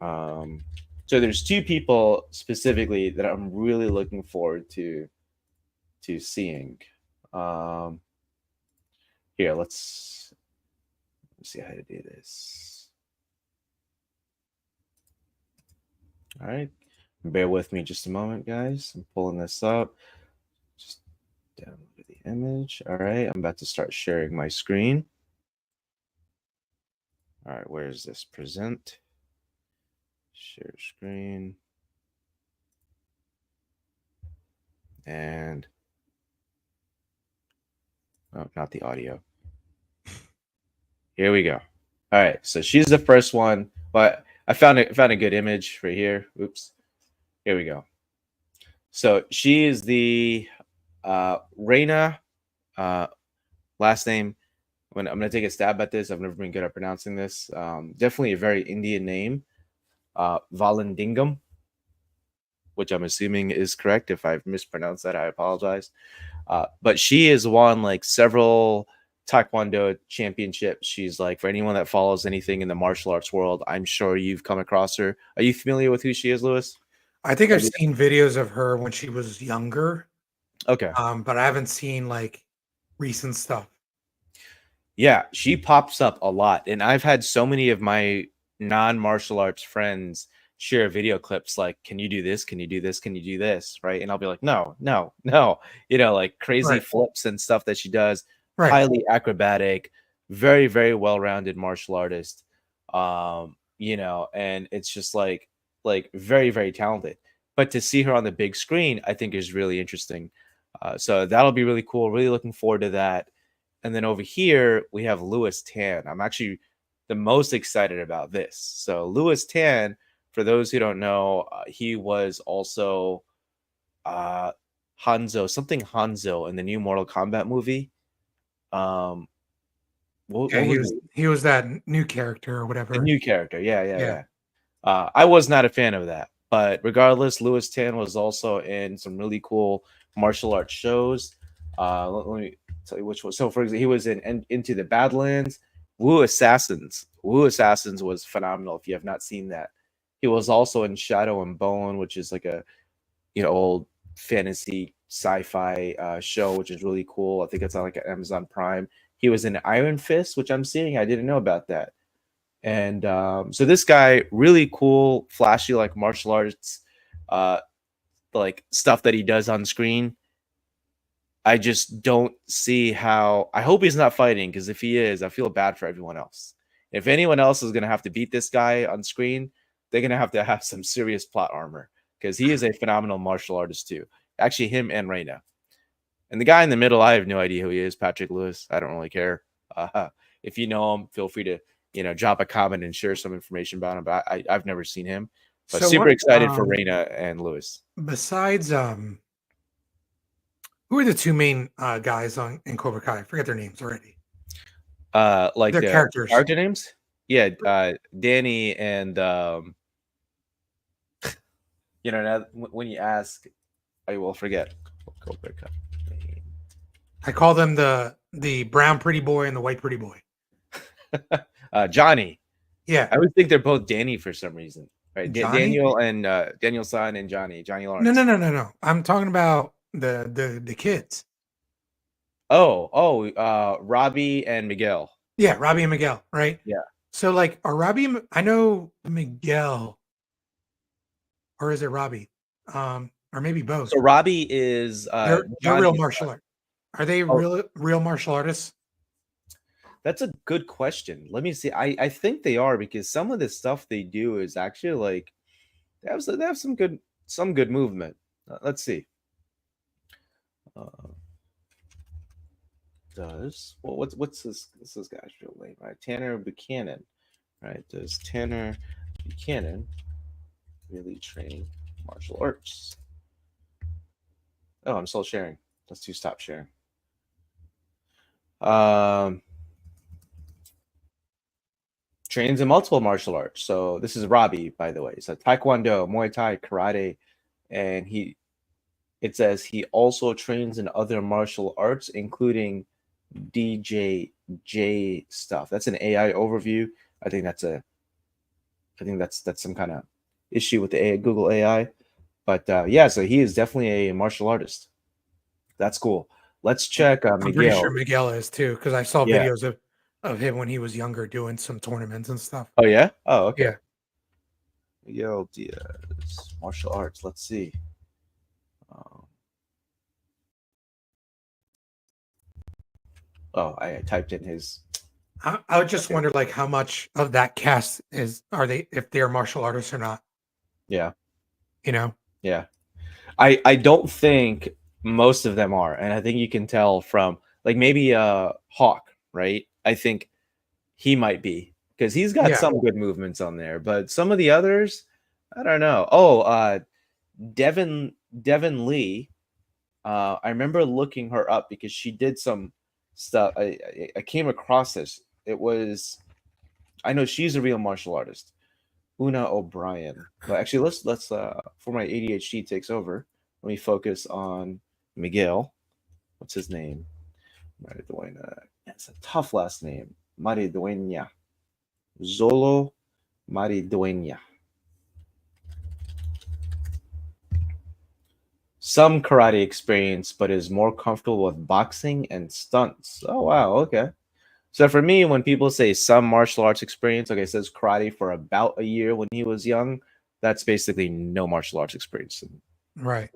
So there's two people specifically that I'm really looking forward to seeing. Um, Here, let's see how to do this. All right, bear with me just a moment, guys. I'm pulling this up. Just download the image. All right, I'm about to start sharing my screen. All right, where is this? Present. Share screen. And oh, not the audio. Here we go. All right, so she's the first one, but I found a good image right here. Oops. Here we go. So she is the Reina, last name. I'm gonna take a stab at this. I've never been good at pronouncing this. Definitely a very Indian name. Vallandingam, which I'm assuming is correct. If I've mispronounced that, I apologize. But she has won like several Taekwondo championships. She's like, for anyone that follows anything in the martial arts world, I'm sure you've come across her. Are you familiar with who she is, Lewis? I think I've seen videos of her when she was younger, Okay. but I haven't seen like recent stuff. Yeah, she pops up a lot. And I've had so many of my non-martial arts friends share video clips like, can you do this? Can you do this? Can you do this? Right. And I'll be like, no, no, no. Like crazy Right. flips and stuff that she does. Right. Highly acrobatic, very, very well-rounded martial artist. And it's just like very, very talented. But to see her on the big screen, I think is really interesting. So that'll be really cool. Really looking forward to that. And then over here, we have Lewis Tan. I'm actually the most excited about this. So, Lewis Tan, for those who don't know, he was also Hanzo in the new Mortal Kombat movie. Um, what Yeah, was it? he was that new character or The whatever. new character. Yeah, yeah, Yeah. yeah. I was not a fan of that. But regardless, Lewis Tan was also in some really cool martial arts shows. Let me tell you which one. So, for example, he was in Into the Badlands. Wu Assassins. Wu Assassins was phenomenal. If you have not seen that, he was also in Shadow and Bone, which is like a old fantasy sci-fi show, which is really cool. I think it's on like Amazon Prime. He was in Iron Fist, which I'm seeing. I didn't know about that. And so this guy, really cool, flashy, like martial arts, uh, like stuff that he does on screen. I just don't see how. I hope he's not fighting, because if he is, I feel bad for everyone else. If anyone else is going to have to beat this guy on screen, they're going to have some serious plot armor, because he is a phenomenal martial artist too. Actually, him and Reina. And the guy in the middle, I have no idea who he is. Patrick Lewis. I don't really care. If you know him, feel free to drop a comment and share some information about him. But I've never seen him. But So super what excited for Reina and Lewis. besides who are the two main guys in Cobra Kai? I forget their names already. Like Their the characters. character names? Yeah, Danny and now when you ask, I will forget. Cobra Kai. I call them the brown pretty boy and the white pretty boy. Johnny. Yeah. I would think they're both Danny for some reason. Right? Johnny? Daniel San and Johnny No, Lawrence. no. I'm talking about the kids. Robbie and Miguel. Yeah, Robbie and Miguel, right? Yeah. So like are I know Miguel, or is it Robbie? Or maybe both. So Robbie is They're real Johnny's martial art. Are they Oh. real martial artists? That's a good question. Let me see. I think they are, because some of the stuff they do is actually like they have some good movement. Let's see. does what's this guy's real name? Right, Tanner Buchanan. Right, does Tanner Buchanan really train martial arts? Oh, I'm still sharing. Let's do stop sharing. Um, trains in multiple martial arts. So this is Robbie, by the way. So Taekwondo, Muay Thai, Karate, and it says he also trains in other martial arts, including DJJ stuff. That's an AI overview. I think that's some kind of issue with the Google AI. But yeah, so he is definitely a martial artist. That's cool. Let's check I'm pretty sure Miguel. Miguel is too, because I saw Yeah. videos of him when he was younger doing some tournaments and stuff. Oh yeah. Oh okay. Yeah. Miguel Diaz, martial arts. Let's see. Um, oh, I typed in his. I would just Okay. wonder like how much of that cast are they, if they're martial artists or not, Yeah. you know? Yeah. I don't think most of them are, and I think you can tell from like maybe Hawk, right? I think he might be because he's got Yeah. some good movements on there, but some of the others, I don't know. Oh, Devin Lee. I remember looking her up because she did some stuff. I came across this. It was I know she's a real martial artist. Una O'Brien. But actually, let's before my ADHD takes over, let me focus on Miguel. What's his name? Mariduena. It's a tough last name. Mariduena. Zolo Mariduena. Some karate experience, but is more comfortable with boxing and stunts. Oh wow, okay. So for me, when people say some martial arts experience, okay, it says karate for about a year when he was young. That's basically no martial arts experience, Right.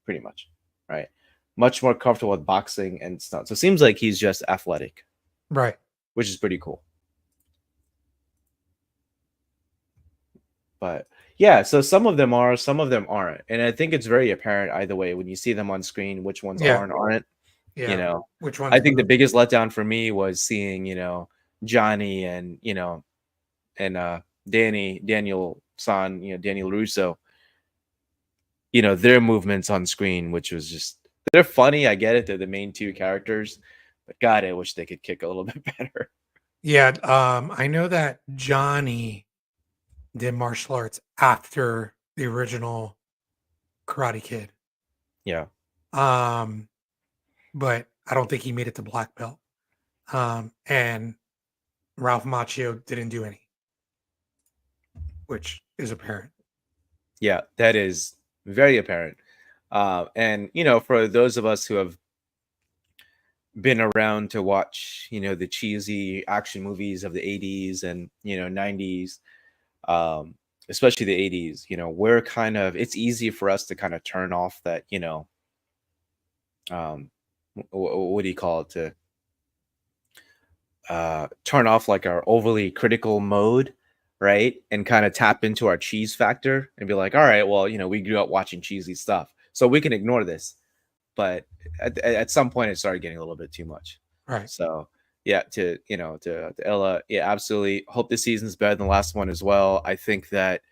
pretty much, right? Much more comfortable with boxing and stuff. So it seems like he's just athletic, Right. which is pretty cool. But yeah, so some of them are, some of them aren't, and I think it's very apparent either way when you see them on screen which ones Yeah. are and aren't. You Yeah. know, Which I one's think the the biggest letdown for me was seeing Johnny and and Daniel San, Daniel Russo, their movements on screen, which was just they're funny. I get it. They're the main two characters, but God, I wish they could kick a little bit better. Yeah, I know that Johnny did martial arts after the original Karate Kid. Yeah. Um, but I don't think he made it to black belt. And Ralph Macchio didn't do any, which is apparent. Yeah, that is very apparent. And for those of us who have been around to watch, the cheesy action movies of the 80s and 90s, um, especially the 80s, we're kind of it's easy for us to kind of turn off that, um, what do you call it, to turn off like our overly critical mode, right? And kind of tap into our cheese factor and be like, all right, well, we grew up watching cheesy stuff, so we can ignore this. But at some point, it started getting a little bit too much. Right. So yeah, to Ella, yeah, absolutely. Hope this season's better than the last one as well. I think that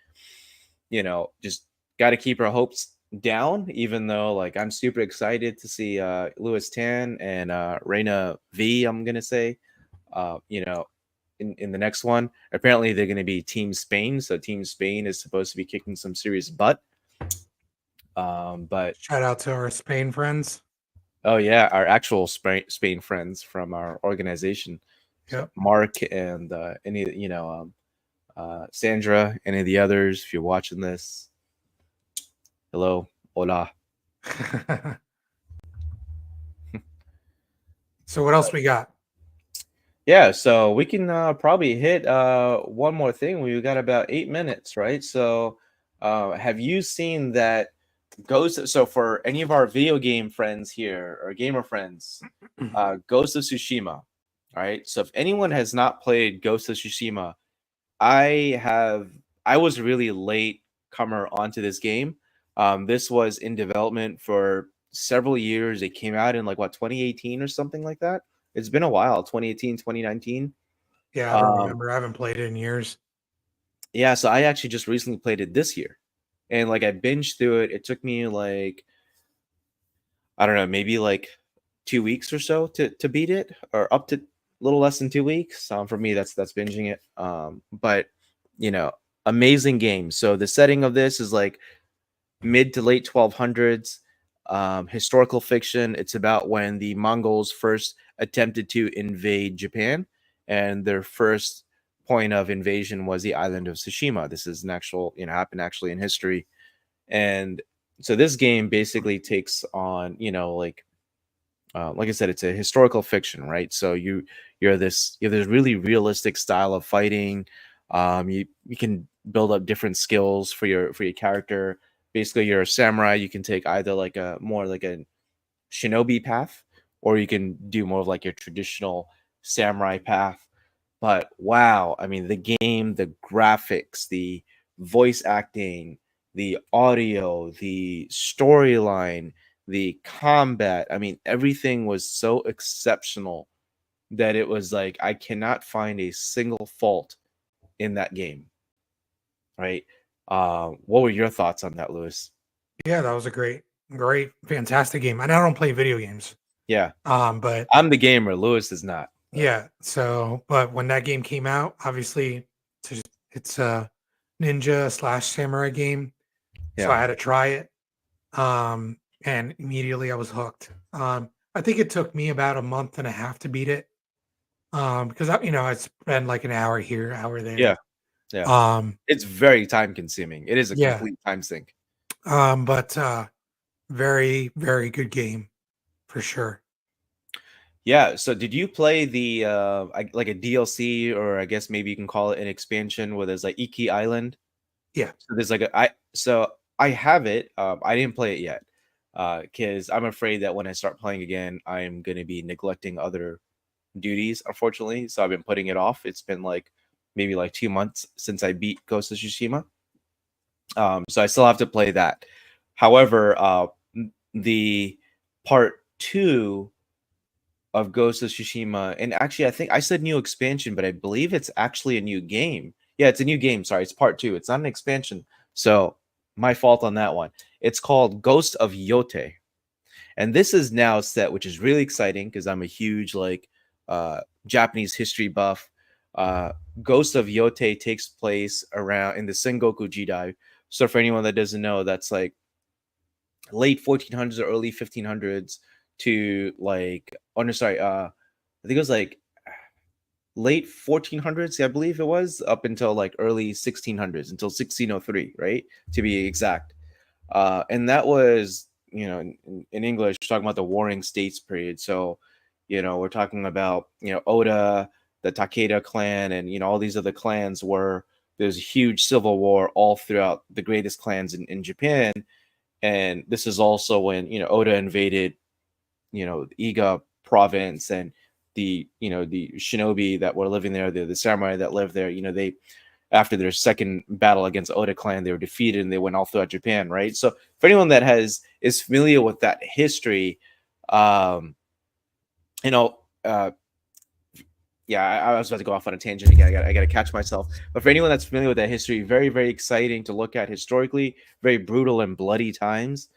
just got to keep our hopes down, even though like I'm super excited to see Louis Tan and Reina V. I'm gonna say, in the next one. Apparently, they're gonna be Team Spain, so Team Spain is supposed to be kicking some serious butt. But Shout out to our Spain friends. oh yeah, our actual Spain friends from our organization. So Yep. Mark and any Sandra, any of the others, if you're watching this, hello, hola. So what else we got? Yeah, so we can probably hit one more thing. We've got about 8 minutes, right? So have you seen that Ghost? So for any of our video game friends here or gamer friends, Ghost of Tsushima. All right. So if anyone has not played Ghost of Tsushima, I have. I was really late comer onto this game. This was in development for several years. It came out in like what 2018 or something like that. It's been a while, 2018, 2019. Yeah, I don't Um, remember. I haven't played it in years. yeah, so I actually just recently played it this year. And like I binged through it. It took me like I don't know, maybe like 2 weeks or so to beat it, or up to a little less than 2 weeks. For me, that's binging it. But you know, amazing game. So the setting of this is like mid to late 1200s, historical fiction. It's about when the Mongols first attempted to invade Japan, and their first point of invasion was the island of Tsushima. This is an actual, happened actually in history. And so this game basically takes on, like I said, it's a historical fiction, right? So you're this really realistic style of fighting. You can build up different skills for your character. Basically, you're a samurai. You can take either like a more like a shinobi path, or you can do more of like your traditional samurai path. But wow, I mean, the game, the graphics, the voice acting, the audio, the storyline, the combat, I mean, everything was so exceptional that it was like I cannot find a single fault in that game, right? What were your thoughts on that, Lewis? Yeah, that was a great, fantastic game. And I don't play video games. Yeah, But I'm the gamer. Lewis is not. yeah, so but when that game came out, obviously it's a ninja slash samurai game. So Yeah, I had to try it. And immediately I was hooked. I think it took me about a month and a half to beat it. Because I spend like an hour here, hour yeah, there. yeah. Um, It's very time consuming. It is a yeah. complete time sink. But very, very good game for sure. Yeah. So did you play the like a DLC, or I guess maybe you can call it an expansion, where there's like Iki Island? Yeah. So there's like a I so I have it. I didn't play it yet. Because I'm afraid that when I start playing again, I'm gonna be neglecting other duties, unfortunately. So I've been putting it off. It's been like maybe like 2 months since I beat Ghost of Tsushima. So I still have to play that. However, the part two of Ghost of Tsushima, and actually, I think I said new expansion, but I believe it's actually a new game. Yeah, it's a new game. Sorry, it's part two. It's not an expansion. So my fault on that one. It's called Ghost of Yote, and this is now set, which is really exciting because I'm a huge Japanese history buff. Uh, Ghost of Yote takes place around in the Sengoku Jidai. So for anyone that doesn't know, that's like late 1400s or early 1500s to like, oh no, sorry, I think it was like late 1400s, I believe it was, up until like early 1600s, until 1603, right, to be exact. And that was, in English, we're talking about the Warring States period. So, we're talking about, Oda, the Takeda clan, and, all these other clans were, there's a huge civil war all throughout the greatest clans in Japan. And this is also when, Oda invaded, Iga province, and the shinobi that were living there, the samurai that lived there, they, after their second battle against Oda clan, they were defeated and they went all throughout Japan, right? So for anyone that is familiar with that history, um, you know, uh, yeah, I was about to go off on a tangent again. I got to catch myself. But for anyone that's familiar with that history, very, very exciting to look at historically. Very brutal and bloody times.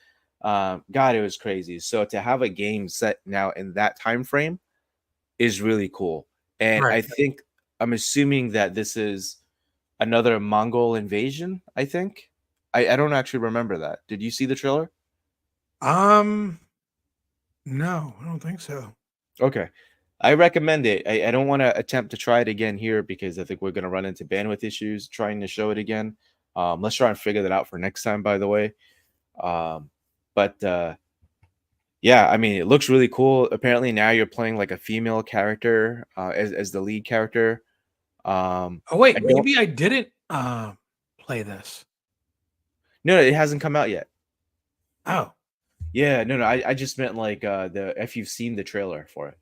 God, it was crazy. So to have a game set now in that time frame is really cool. And Right. I think I'm assuming that this is another Mongol invasion, I think. I don't actually remember that. Did you see the trailer? Um, no, I don't think so. Okay. I recommend it. I don't want to attempt to try it again here because I think we're going to run into bandwidth issues trying to show it again. Let's try and figure that out for next time, by the way. But yeah, I mean, it looks really cool. Apparently, now you're playing like a female character as the lead character. Oh I wait, don't. maybe I didn't play this. No, it hasn't come out yet. Oh. Yeah, no. I just meant like the if you've seen the trailer for it.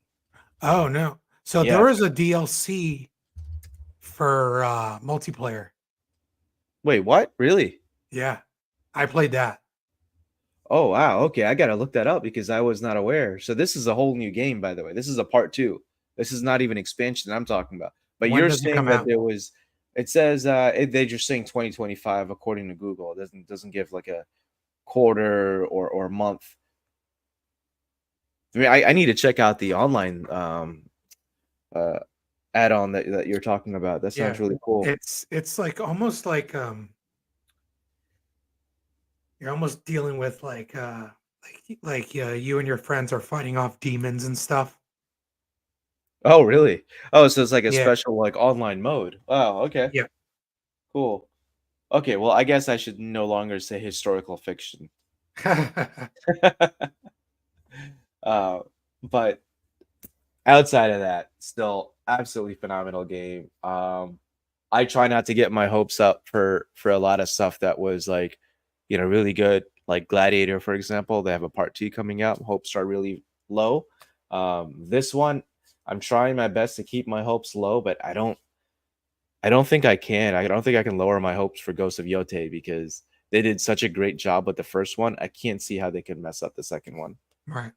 Oh no. So there Yeah. was a DLC for multiplayer. Wait, what? Really? Yeah. I played that. Oh wow, okay. I gotta look that up because I was not aware. So this is a whole new game, by the way. This is a part two. This is not even expansion I'm talking about. But When you're does it saying come that out? there was. It says they're just saying 2025 according to Google. It doesn't give like a quarter or month. I mean, I need to check out the online uh add-on that you're talking about. That sounds Yeah. really cool. It's like almost like you're almost dealing with you and your friends are fighting off demons and stuff. Oh, really? Oh, so it's like a Yeah. special like online mode. Wow, okay. Yeah. Cool. Okay, well, I guess I should no longer say historical fiction. uh, but outside of that, still absolutely phenomenal game. I try not to get my hopes up for a lot of stuff that was like, really good. Like Gladiator, for example, they have a part two coming out. Hopes are really low. This one, I'm trying my best to keep my hopes low, but I don't think I can. I don't think I can lower my hopes for Ghost of Yote because they did such a great job with the first one. I can't see how they can mess up the second one. Right.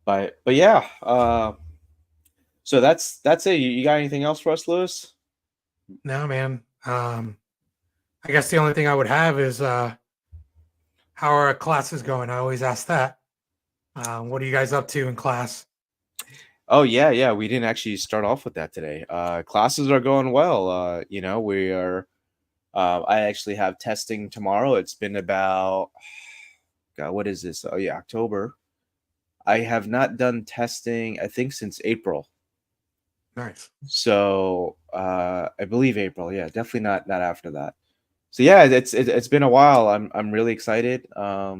But yeah, so that's it. You got anything else for us, Lewis? No, man. I guess the only thing I would have is how are classes going? I always ask that. What are you guys up to in class? Oh yeah, yeah. We didn't actually start off with that today. Classes are going well. We are. I actually have testing tomorrow. It's been about, God, what is this? Oh yeah, October. I have not done testing, I think, since April. Nice. So I believe April. Yeah, definitely not after that. So yeah, it's been a while. I'm really excited. I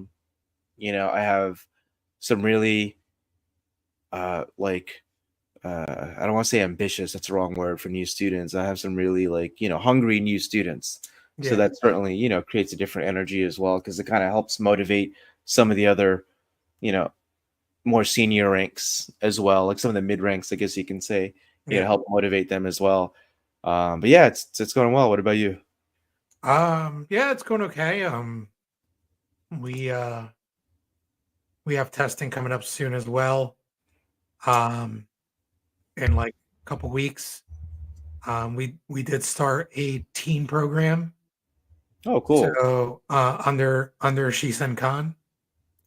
have some really like I don't want to say ambitious. That's the wrong word for new students. I have some really like hungry new students. So Yeah. that certainly creates a different energy as well because it kind of helps motivate some of the other you know more senior ranks as well, like some of the mid ranks, I guess you can say, Yeah. help motivate them as well. But yeah, it's going well. What about you? Yeah, it's going okay. We uh we have testing coming up soon as well. Um, in like a couple weeks. We did start a teen program. Oh, cool. So under Shisenkan.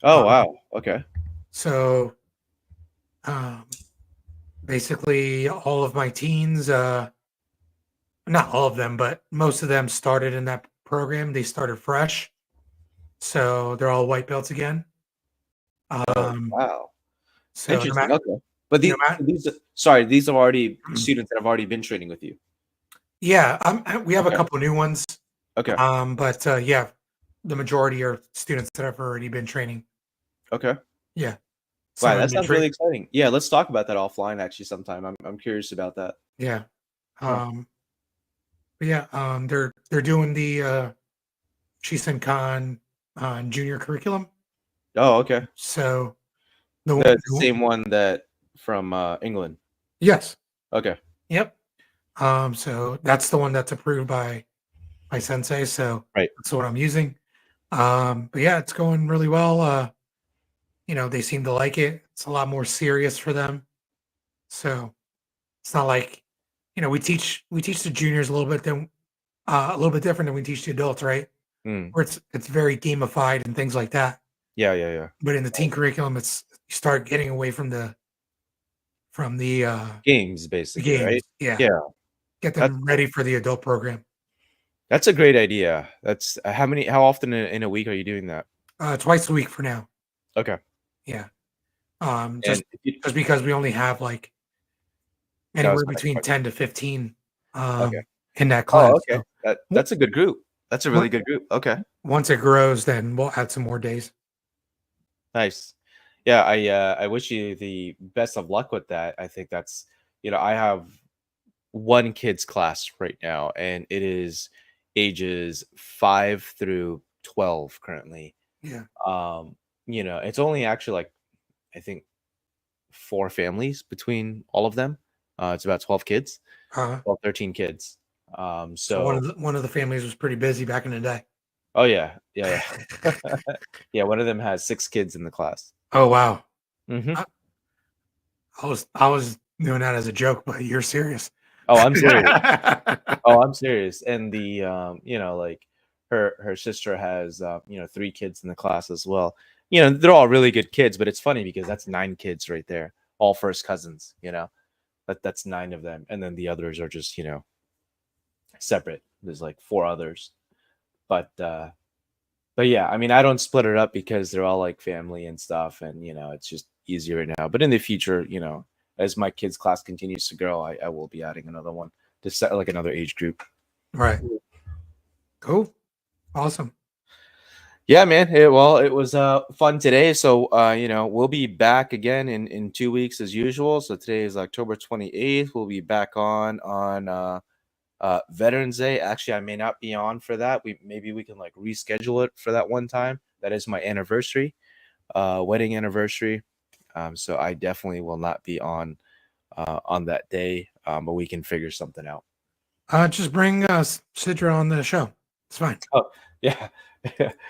Oh, Um, wow. Okay. so um, basically all of my teens, not all of them, but most of them started in that program. They started fresh, so they're all white belts again. Oh, Um, wow. so no Interesting. matter, Okay. But no the, matter, these, sorry, these are already students that have already been training with you. yeah, we have a Okay. couple new ones. Okay. But yeah, the majority are students that have already been training. Okay. Yeah, some Wow, of them that been sounds really exciting. Yeah, let's talk about that offline actually sometime. I'm curious about that. yeah. Huh. Um, but yeah, they're doing the Shisenkan junior curriculum. Oh, okay. So the, The the same one that from England. yes, Okay. yep. So that's the one that's approved by sensei. So Right. that's what I'm using. But yeah, it's going really well. They seem to like it. It's a lot more serious for them. So it's not like, we teach the juniors a little bit different than we teach the adults, right? Mm. Where it's very gamified and things like that. Yeah, yeah, yeah. But in the teen curriculum, it's you start getting away from Games the basically, right? games. Yeah, Yeah. get That's them ready cool. for the adult program. That's a great idea. That's how often in a week are you doing that? Twice a week for now. Okay. Yeah. And if you, Just because we only have like that was anywhere my next between question. 10 to 15 Okay. in that class. Oh, okay. So That's a good group. That's a really on- good group. Okay. once it grows, then we'll add some more days. Nice. Yeah, I wish you the best of luck with that. I think that's, I have one kid's class right now, and it is ages 5 through 12 currently. Yeah. It's only actually like I think 4 families between all of them. It's about 12 kids, Uh, 12, 13 kids. so one of So the one of the families was pretty busy back in the day. Oh yeah, yeah, yeah. Yeah, one of them has 6 kids in the class. Oh wow. Mhm. I, I was doing that as a joke, but you're serious. Oh, I'm serious. Oh, I'm serious. And like her sister has 3 kids in the class as well. They're all really good kids, but it's funny because that's 9 kids right there, all first cousins. That's 9 of them. And then the others are just, separate. There's like 4 others. But yeah, I mean, I don't split it up because they're all like family and stuff, and it's just easier right now. But in the future, as my kids' class continues to grow, I will be adding another one to set like another age group. Right. Cool. Awesome. Yeah, man. It was fun today. So we'll be back again in 2 weeks as usual. So today is October 28th. We'll be back on Veterans Day. Actually, I may not be on for that. Maybe we can like reschedule it for that one time. That is my anniversary, wedding anniversary. So I definitely will not be on that day. But we can figure something out. Just bring Sidra on the show. It's fine. Oh yeah,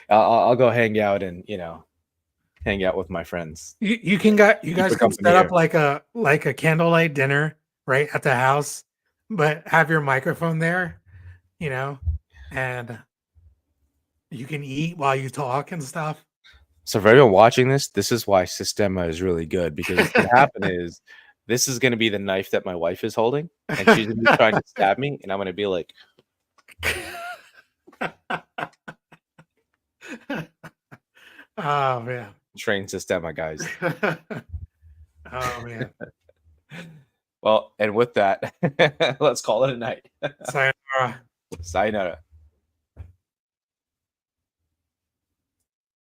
I'll go hang out and hang out with my friends. You guys her can company set up here. like a candlelight dinner right at the house, but have your microphone there, and you can eat while you talk and stuff. So for everyone watching this is why Sistema is really good, because what's gonna happen is this is gonna be the knife that my wife is holding, and she's gonna be trying to stab me, and I'm gonna be like, Oh man. train Sistema, guys. Oh man. Well, and with that, let's call it a night. Sayonara. Sayonara.